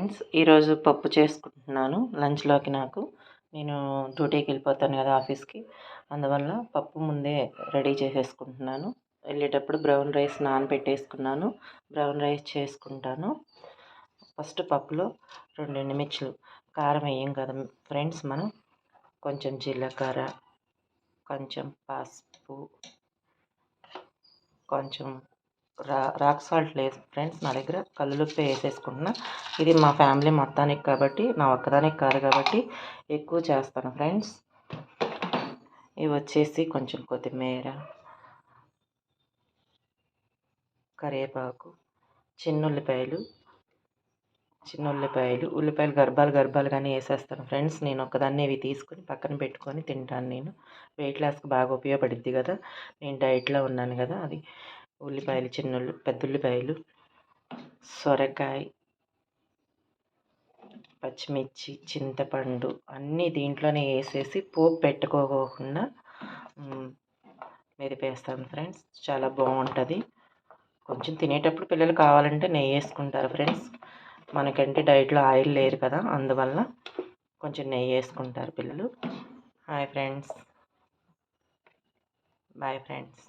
Friends, ఈరోజు పప్పు చేసుకుంటున్నాను లంచ్లోకి. నేను డ్యూటీకి వెళ్ళిపోతాను కదా ఆఫీస్కి, అందువల్ల పప్పు ముందే రెడీ చేసేసుకుంటున్నాను. వెళ్ళేటప్పుడు బ్రౌన్ రైస్ నానబెట్టేసుకున్నాను. బ్రౌన్ రైస్ చేసుకుంటాను. ఫస్ట్ పప్పులో 2 ఎండుమిర్చులు, కారం వేయం కదా ఫ్రెండ్స్, మనం కొంచెం జీలకర్ర, కొంచెం పసుపు, కొంచెం రాక్ సాల్ట్ లేదు ఫ్రెండ్స్, నా దగ్గర కల్లుప్పు వేసేసుకుంటున్నా. ఇది మా ఫ్యామిలీ మొత్తానికి కాబట్టి, నా ఒక్కదానికి కాదు కాబట్టి ఎక్కువ చేస్తాను ఫ్రెండ్స్. ఇవి వచ్చేసి కొంచెం కొత్తిమీర, కరివేపాకు, చిన్నుల్లిపాయలు, ఉల్లిపాయలు గర్భాలుగానే వేసేస్తాను ఫ్రెండ్స్. నేను ఒక్కదాన్ని ఇవి తీసుకొని పక్కన పెట్టుకొని తింటాను. నేను వెయిట్ లాస్కి బాగా ఉపయోగపడుద్ది కదా, నేను డైట్లో ఉన్నాను కదా. అది ఉల్లిపాయలు, పెద్ద ఉల్లిపాయలు, సొరకాయ, పచ్చిమిర్చి, చింతపండు అన్నీ దీంట్లోనే వేసేసి పోపు పెట్టుకోకుండా మెదిపేస్తాను ఫ్రెండ్స్. చాలా బాగుంటుంది. కొంచెం తినేటప్పుడు పిల్లలు కావాలంటే నెయ్యి వేసుకుంటారు ఫ్రెండ్స్. మనకంటే డైట్లో ఆయిల్ లేదు కదా, అందువల్ల కొంచెం నెయ్యి వేసుకుంటారు పిల్లలు. Hi friends, bye friends.